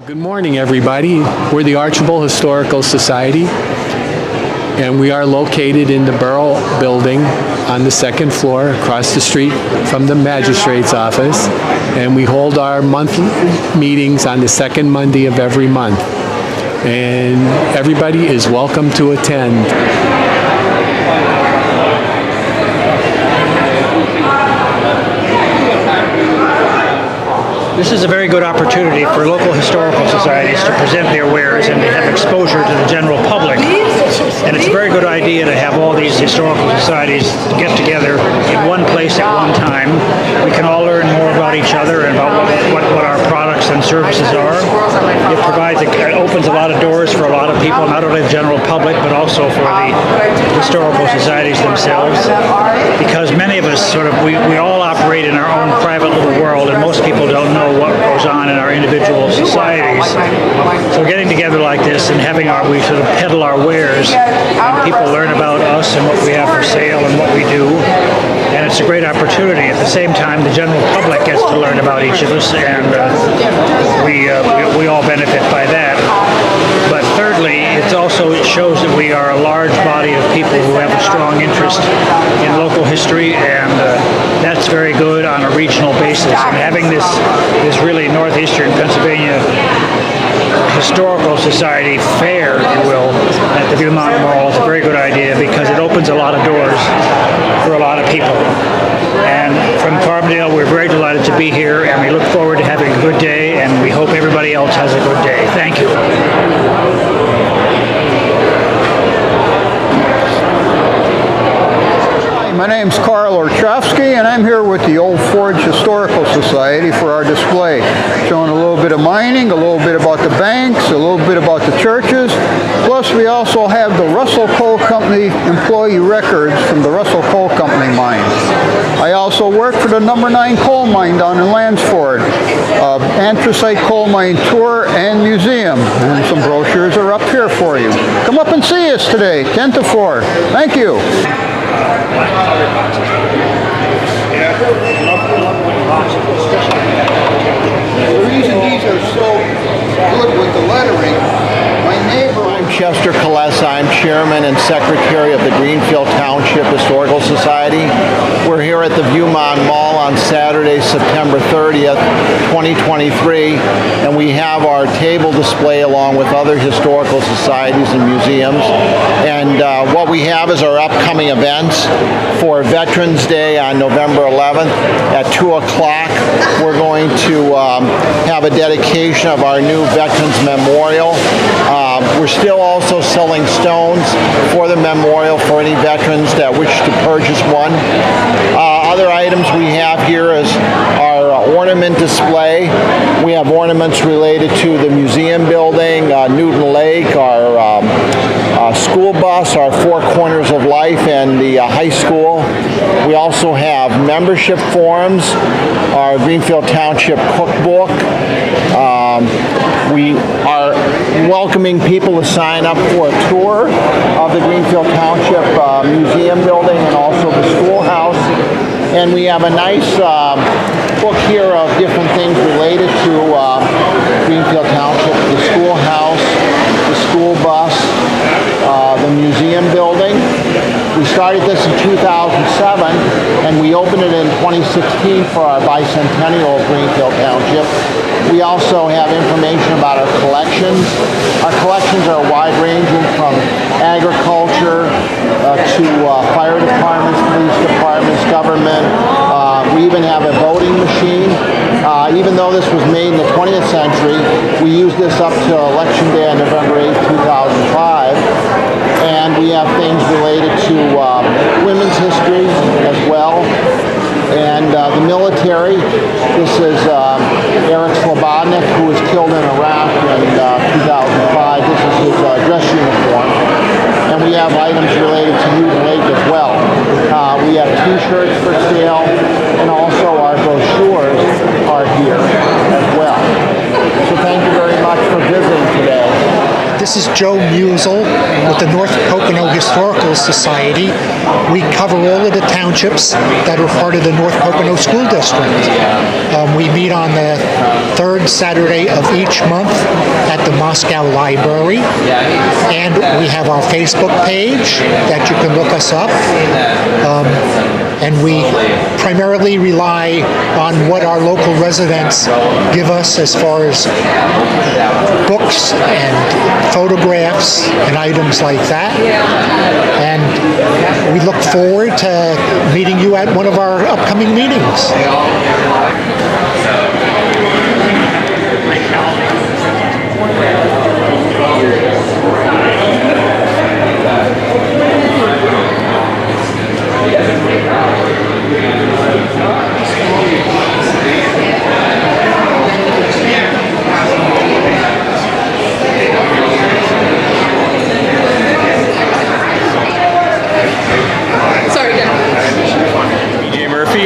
Good morning, everybody. We're the Archibald Historical Society, and we are located in the Borough Building on the second floor across the street from the Magistrate's office, and we hold our monthly meetings on the second Monday of every month, and everybody is welcome to attend. This is a very good opportunity for local historical societies to present their wares and to have exposure to the general public. And it's a very good idea to have all these historical societies get together in one place at one time. We can all learn more about each other and about what our products and services are. It opens a lot of doors for a lot of people, not only the general public, but also for the historical societies themselves. Because many of us we all operate in our own private little world, and most people don't know what goes on in our individual societies. So getting together like this and we sort of peddle our wares, and people learn about us and what we have for sale and what we do. And it's a great opportunity. At the same time, the general public gets to learn about each of us, and we all benefit by that. But thirdly, it shows that we are a large body of people who have a strong interest in local history, and that's very good on a regional basis. And having this really northeastern Pennsylvania Historical Society fair, if you will, at the Viewmont Mall is a very good idea because it opens a lot of doors for a lot of people. And from Carbondale, we're very delighted to be here, and we look forward to having a good day, and we hope everybody else has a good day. Thank you. My name's Carl Orchowski, and I'm here with the Old Forge Historical Society for our display, showing a little bit of mining, a little bit about the banks, a little bit about the churches. Plus, we also have the Russell Coal Company employee records from the Russell Coal Company mine. I also work for the number 9 coal mine down in Lansford, anthracite coal mine tour and museum, and some brochures are up here for you. Come up and see us today, 10 to 4. Thank you. The reason these are so good with the lettering, my neighbor... I'm Chester Kalesa. I'm Chairman and Secretary of the Greenfield Township Historical Society. We're here at the Viewmont Mall on Saturday, September 30th, 2023, and we have our table display along with other historical societies and museums. And what we have is our upcoming events. For Veterans Day on November 11th at 2 o'clock, we're going to have a dedication of our new Veterans Memorial. We're still also selling stones for the memorial for any veterans that wish to purchase one. Other items we have here is our ornament display. We have ornaments related to the museum building, Newton Lake, our school bus, our Four Corners of Life, and the high school. We also have membership forms, our Greenfield Township cookbook. We are welcoming people to sign up for a tour of the Greenfield Township Museum building and also the schoolhouse. And we have a nice book here of different things related to Greenfield Township, the schoolhouse, the school bus, the museum building. We started this in 2007, and we opened it in 2016 for our bicentennial of Greenfield Township. We also have information about our collections. Our collections are wide-ranging from agriculture to fire departments, police departments, government. We even have a voting machine. Even though this was made in the 20th century, we used this up to Election Day on November 8, 2005. And we have things related to women's history as well. And the military, this is Eric Slobodnik, who was killed in Iraq in 2005. This is his dress uniform. And we have items related to Newton Lake as well. We have t-shirts for sale, and also our brochures are here as well. So thank you very much for visiting today. This is Joe Musel with the North Pocono Historical Society. We cover all of the townships that are part of the North Pocono School District. We meet on the third third Saturday of each month at the Moscow Library. And we have our Facebook page that you can look us up. And we primarily rely on what our local residents give us as far as books and photographs and items like that. And we look forward to meeting you at one of our upcoming meetings.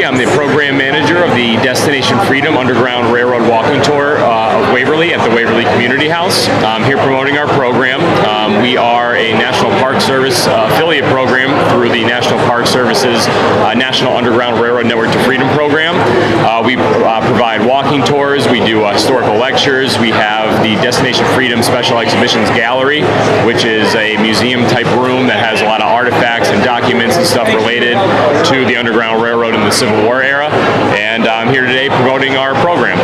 I'm the program manager of the Destination Freedom Underground Railroad Walking Tour of Waverly at the Waverly Community House. I'm here promoting our program. We are a National Park Service affiliate program through the National Park Service's National Underground Railroad Network to Freedom program. We provide walking tours, we do historical lectures, we have the Destination Freedom Special Exhibitions Gallery, which is a museum type room that has a lot of artifacts and documents and stuff related to the Underground Railroad in the Civil War era. And I'm here today promoting our program.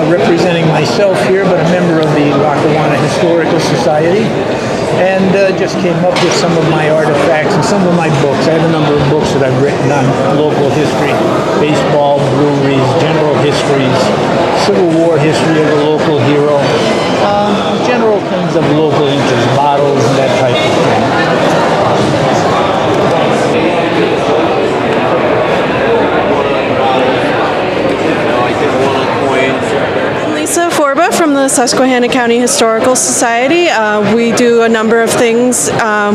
Representing myself here, but a member of the Lackawanna Historical Society, and just came up with some of my artifacts and some of my books. I have a number of books that I've written on local history, baseball, breweries, general histories, Civil War history of a local hero, general things of local interest, bottles and that type of thing. From the Susquehanna County Historical Society. We do a number of things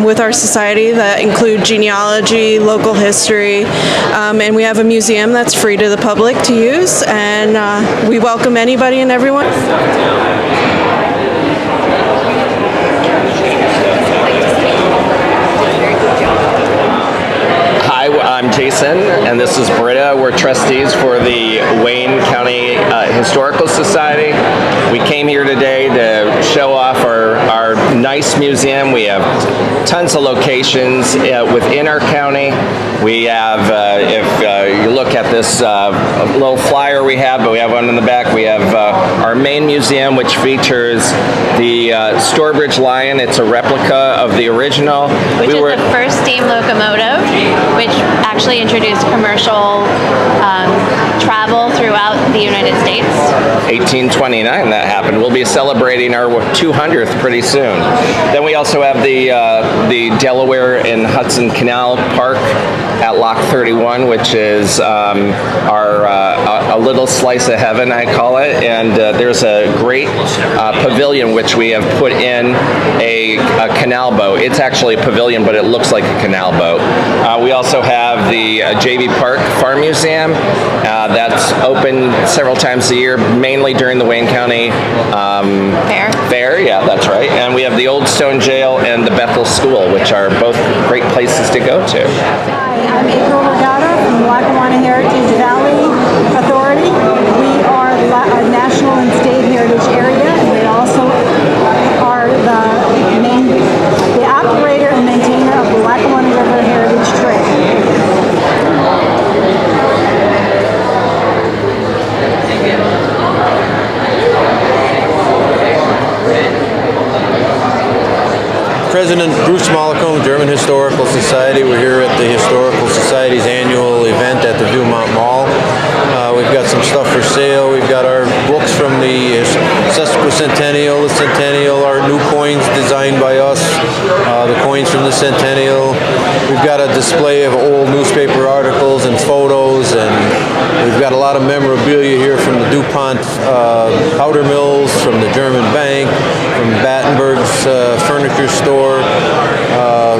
with our society that include genealogy, local history, and we have a museum that's free to the public to use, and we welcome anybody and everyone. Hi, I'm Jason, and this is Britta. We're trustees for the Wayne County Historical Society. We came here today to show off our nice museum. We have tons of locations within our county. We have, if you look at this little flyer we have, but we have one in the back, we have our main museum, which features the Stourbridge Lion. It's a replica of the original. Which is the first steam locomotive, which actually introduced commercial travel throughout the United States. 1829 that happened. We'll be celebrating our 200th pretty soon. Then we also have the Delaware and Hudson Canal Park at Lock 31, which is a little slice of heaven, I call it. And there's a great pavilion which we have put in a canal boat. It's actually a pavilion, but it looks like a canal boat. We also have the JV Park Farm Museum that's open several times a year, mainly during the Wayne County Fair. Yeah, that's right. And we have the Old Stone Jail and the Bethel School, which are both great places to go to. Hi, I'm April Regatta from the Lackawanna Heritage Valley Authority. We are a national and state heritage area, and we also are the operator and maintainer of the Lackawanna River Heritage Trail. President Bruce Malcolm, German Historical Society. We're here at the Historical Society's annual event at the Viewmont Mall. We've got some stuff for sale. We've got our books from the Sesquicentennial, the Centennial, our new coins designed by us, the coins from the Centennial. We've got a display of old newspaper articles and photos, and we've got a lot of memorabilia here from the DuPont powder mills, from the German Bank, from Battenberg's furniture store.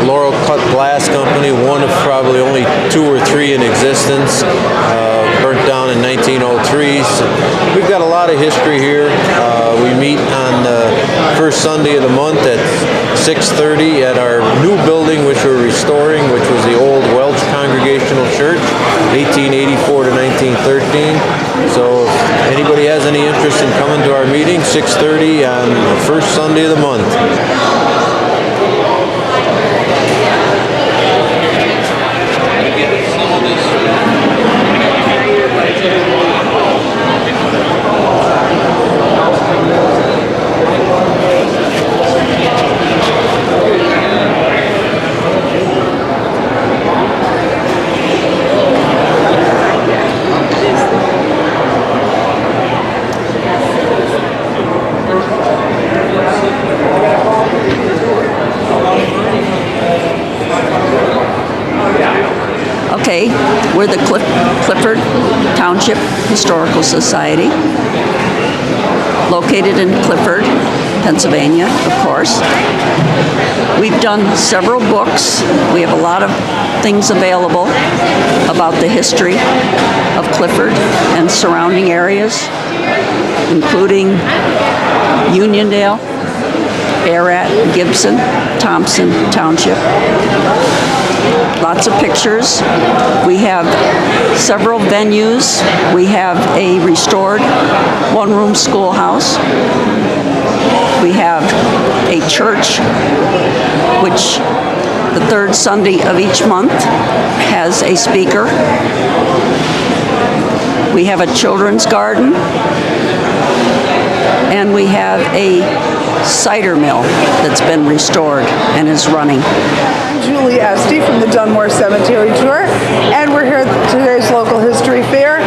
Laurel Cut Glass Company, one of probably only 2 or 3 in existence. Burnt down in 1903. So we've got a lot of history here. We meet on the first Sunday of the month at 6:30 at our new building, which we're restoring, which was the old Welsh Congregational Church, 1884 to 1913. So if anybody has any interest in coming to our meeting, 6:30 on the first Sunday of the month. Okay, we're the Clifford Township Historical Society, located in Clifford, Pennsylvania, of course. We've done several books. We have a lot of things available about the history of Clifford and surrounding areas, including Uniondale, Ararat, Gibson, Thompson Township. Lots of pictures. We have several venues. We have a restored one-room schoolhouse. We have a church, which the third Sunday of each month has a speaker. We have a children's garden. And we have a cider mill that's been restored and is running. Julie Esty from the Dunmore Cemetery Tour, and we're here at today's local history fair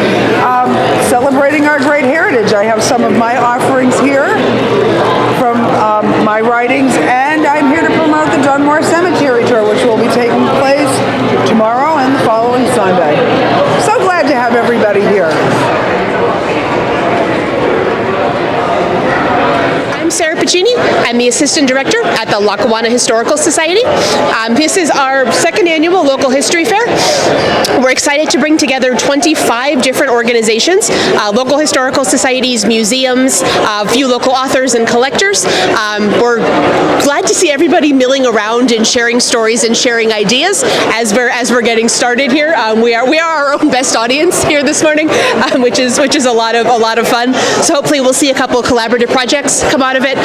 celebrating our great heritage. I have some of my offerings here from my writings, and I'm here to promote the Dunmore Cemetery Tour, which will be taking place tomorrow and the following Sunday. So glad to have everybody here. I'm Sarah Pacini. I'm the Assistant Director at the Lackawanna Historical Society. This is our second annual local history fair. We're excited to bring together 25 different organizations, local historical societies, museums, a few local authors and collectors. We're glad to see everybody milling around and sharing stories and sharing ideas as we're getting started here. We are our own best audience here this morning, which is a lot of fun. So hopefully we'll see a couple of collaborative projects come out of it.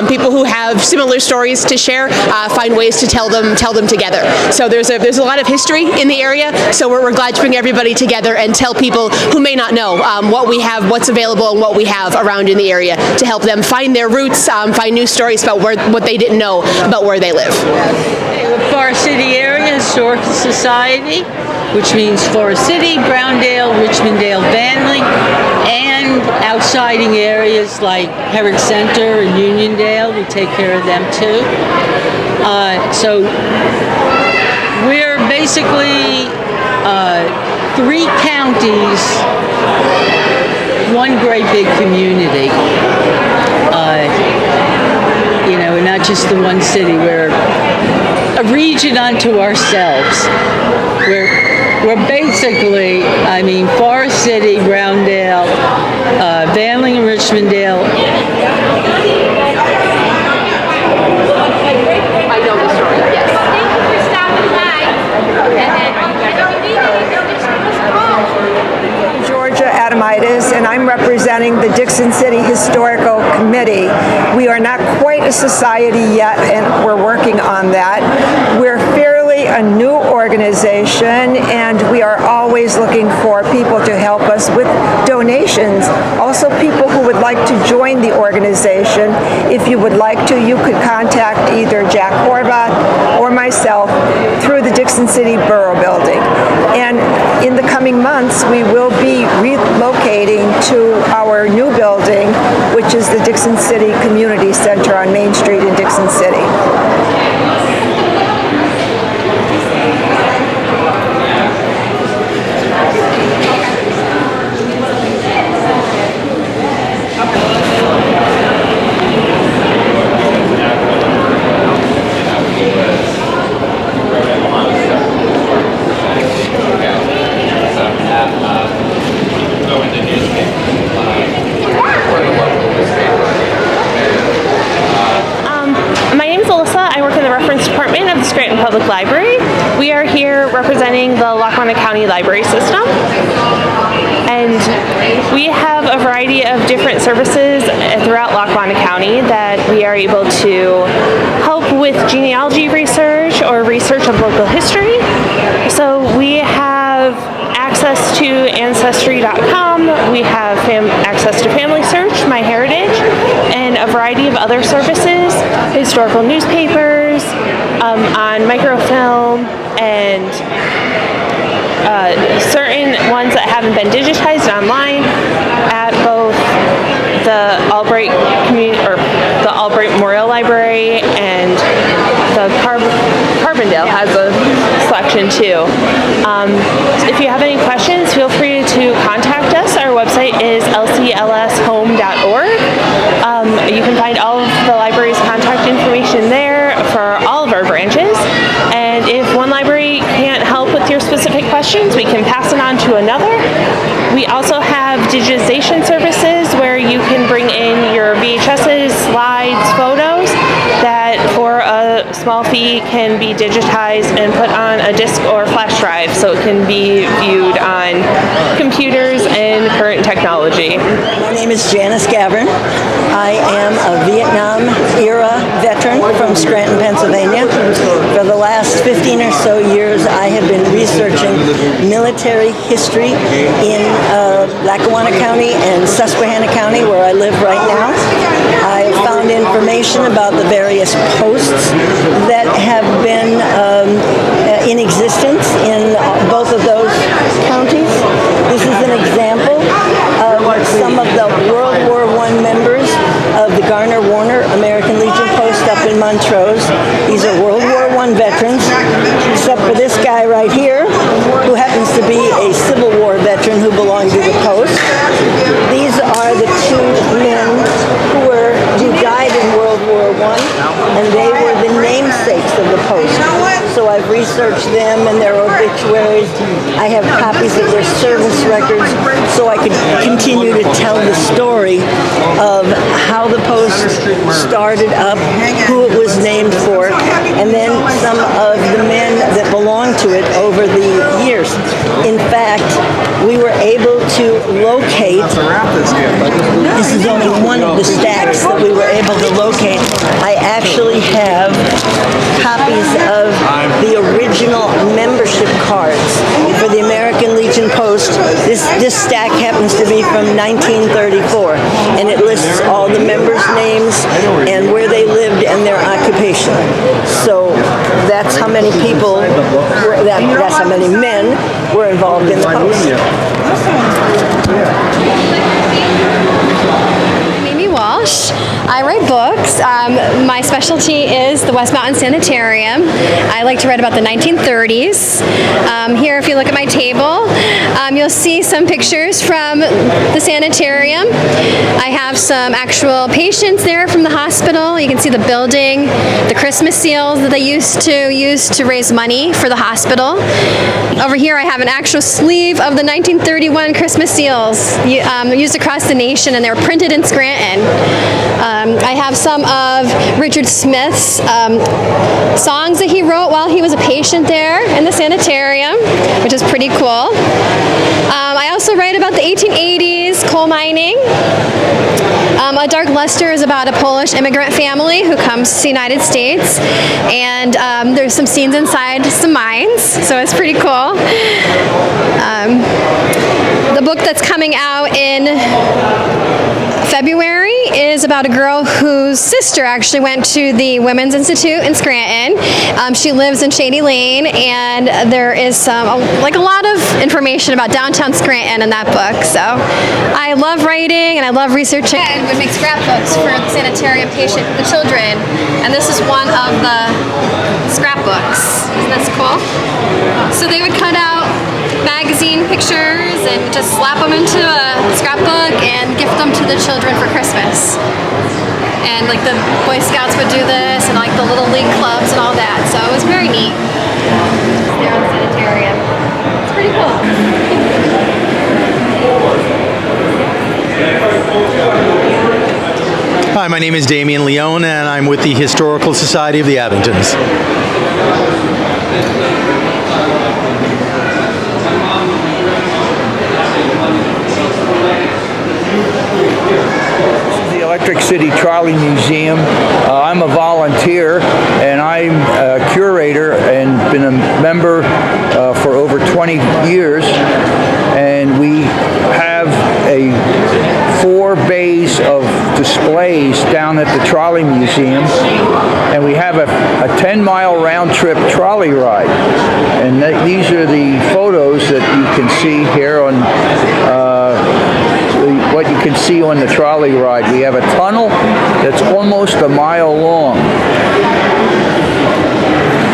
People who have similar stories to share find ways to tell them together. So there's a lot of history in the area. So we're glad to bring everybody together and tell people who may not know what we have, what's available, and what we have around in the area to help them find their roots, find new stories about what they didn't know about where they live. The Forest City Area Historical Society, which means Forest City, Browndale, Richmondale, Vanley, and outsiding areas like Herrick Center and Uniondale. We take care of them too. So we're basically 3 counties, one great big community. We're not just the one city. We're a region unto ourselves. We're basically, Forest City, Browndale, Vanley and Richmondale. I know the story, yes. Thank you for stopping by. Georgia Adamitis, and I'm representing the Dixon City Historical Committee. We are not quite a society yet, and we're working on that. We're fairly a new organization, and we are always looking for people to help us with donations. Also, people who would like to join the organization. If you would like to, you could contact either Jack Horvath or myself through the Dixon City Borough Building. And in the coming months, we will be relocating to our new building, which is the Dixon City Community Center on Main Street in Dixon City. Public Library. We are here representing the Lackawanna County Library System. And we have a variety of different services throughout Lackawanna County that we are able to help with genealogy research or research of local history. So we have access to Ancestry.com, we have access to Family Search, MyHeritage, and a variety of other services, historical newspapers, on microfilm, and certain ones that haven't been digitized online at both the Albright Memorial Library, and the Carbondale has a selection too. If you have any questions, feel free to contact us. Our website is lclshome.org. You can find all of the library's contact information there for all of our branches. And if one library can't help with your specific questions, we can pass it on to another. We also have digitization services where you can bring in your VHSs, slides, photos that for a small fee can be digitized and put on a disk or flash drive so it can be viewed on computers and current technology. My name is Janice Gavin. I am a Vietnam-era veteran from Scranton, Pennsylvania. For the last 15 or so years, I have been researching military history in Lackawanna County and Susquehanna County, where I live right now. I found information about the various posts that have been in existence in both of those counties. This is an example of some of the World War I members of the Garner-Warner American Legion Post up in Montrose. These are World War I veterans, except for this guy right here, who happens to be a Civil War veteran who belonged to the post. These are the two men who died in World War I, and they were the namesakes of the post. So I've researched them and their obituaries. I have copies of their service records, so I could continue to tell the story of how the post started up, who it was named for, and then some of the men that belonged to it over the years. In fact, we were able to locate, this is only one of the stacks that we were able to locate. I actually have copies of the original membership cards for the American Legion Post. This stack happens to be from 1934, and it lists all the members' names and where they lived and their occupation. So that's how many people, that's how many men were involved in the post. Mayme Walsh. I write books. My specialty is the West Mountain Sanitarium. I like to write about the 1930s. Here, if you look at my table, you'll see some pictures from the sanitarium. I have some actual patients there from the hospital. You can see the building, the Christmas seals that they used to use to raise money for the hospital. Over here, I have an actual sleeve of the 1931 Christmas seals used across the nation, and they were printed in Scranton. I have some of Richard Smith's songs that he wrote while he was a patient there in the sanitarium, which is pretty cool. I also write about the 1880s coal mining. A Dark Luster is about a Polish immigrant family who comes to the United States, and there's some scenes inside some mines, so it's pretty cool. The book that's coming out in February is about a girl whose sister actually went to the Women's Institute in Scranton. She lives in Shady Lane, and there is some, like a lot of information about downtown Scranton in that book. So I love writing and I love researching. And would make scrapbooks for the sanitarium patient, the children, and this is one of the scrapbooks. Isn't that cool? So they would cut out magazine pictures and just slap them into a scrapbook and gift them to the children for Christmas. And like the Boy Scouts would do this, and like the Little League clubs and all that. So it was very neat. There in the sanitarium. It's pretty cool. Hi, my name is Damian Leone, and I'm with the Historical Society of the Abingtons. The Electric City Trolley Museum. I'm a volunteer and I'm a curator and been a member for over 20 years. And we have 4 bays of displays down at the Trolley Museum. And we have a 10-mile round-trip trolley ride. And these are the photos that you can see here on what you can see on the trolley ride. We have a tunnel that's almost a mile long.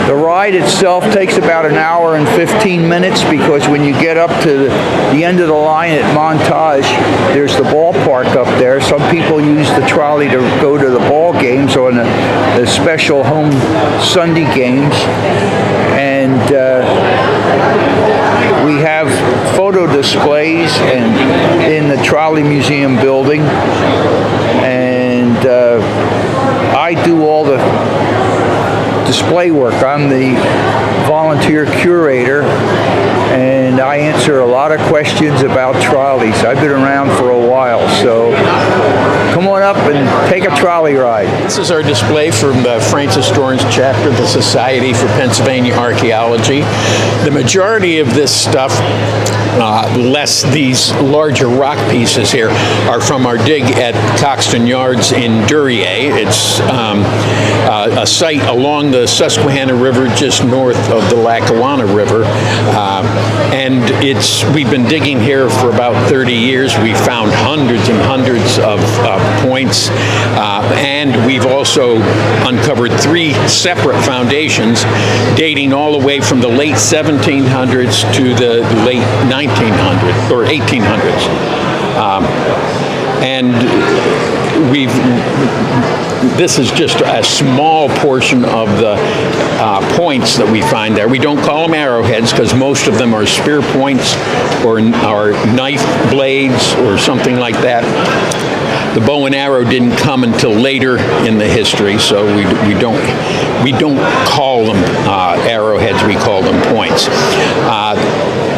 The ride itself takes about an hour and 15 minutes because when you get up to the end of the line at Montage, there's the ballpark up there. Some people use the trolley to go to the ball games or the special home Sunday games. And we have photo displays in the Trolley Museum building, and I do all the display work. I'm the volunteer curator, and I answer a lot of questions about trolleys. I've been around for a while, so come on up and take a trolley ride. This is our display from the Francis Dorn's chapter of the Society for Pennsylvania Archaeology. The majority of this stuff, less these larger rock pieces here, are from our dig at Coxton Yards in Duryea. It's a site along the Susquehanna River just north of the Lackawanna River. And we've been digging here for about 30 years. We found hundreds and hundreds of points, and we've also uncovered 3 separate foundations dating all the way from the late 1700s to the late 1900s or 1800s. This is just a small portion of the points that we find there. We don't call them arrowheads because most of them are spear points or knife blades or something like that. The bow and arrow didn't come until later in the history, so we don't call them arrowheads. We call them points.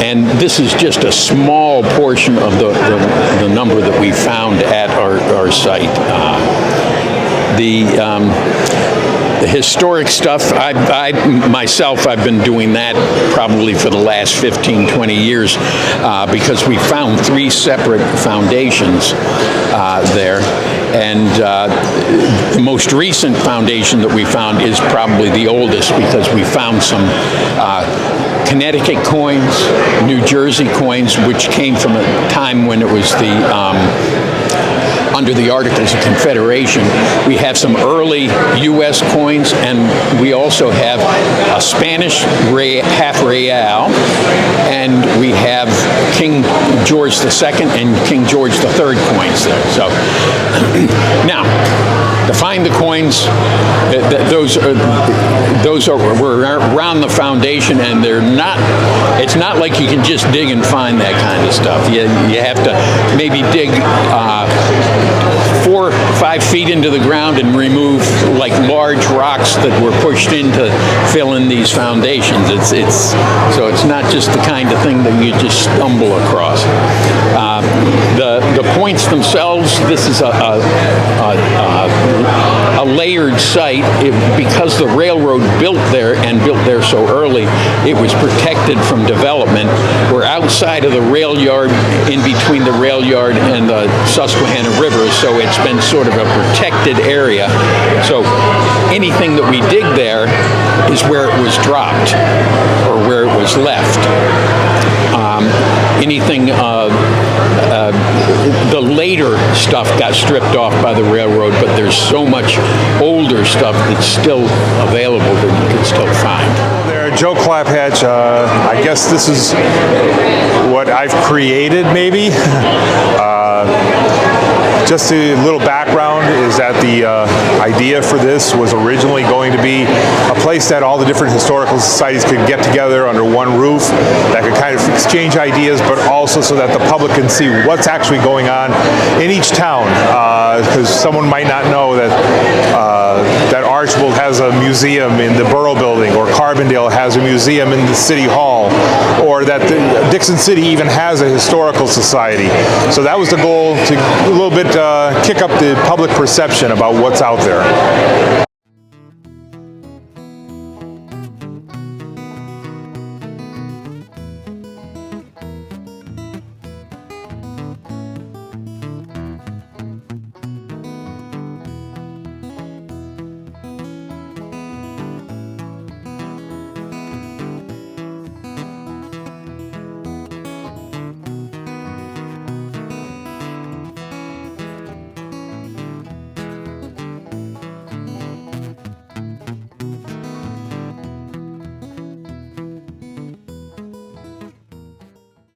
And this is just a small portion of the number that we found at our site. The historic stuff, I've been doing that probably for the last 15, 20 years because we found 3 separate foundations there. And the most recent foundation that we found is probably the oldest because we found some Connecticut coins, New Jersey coins, which came from a time when it was under the Articles of Confederation. We have some early U.S. coins, and we also have a Spanish half real, and we have King George II and King George III coins there. So now, to find the coins, we're around the foundation, and it's not like you can just dig and find that kind of stuff. You have to maybe dig 4 or 5 feet into the ground and remove like large rocks that were pushed in to fill in these foundations. So it's not just the kind of thing that you just stumble across. The points themselves, this is a layered site. Because the railroad built there so early, it was protected from development. We're outside of the rail yard, in between the rail yard and the Susquehanna River, so it's been sort of a protected area. So anything that we dig there is where it was dropped or where it was left. Anything, the later stuff got stripped off by the railroad, but there's so much older stuff that's still available that you can still find. There, Joe Claphatch. I guess this is what I've created, maybe. Just a little background. background is that the idea for this was originally going to be a place that all the different historical societies could get together under one roof, that could kind of exchange ideas, but also so that the public can see what's actually going on in each town. Because someone might not know that that Archbold has a museum in the Borough Building, or Carbondale has a museum in the City Hall, or that Dixon City even has a historical society. So that was the goal, to a little bit kick up the public perception about what's out there.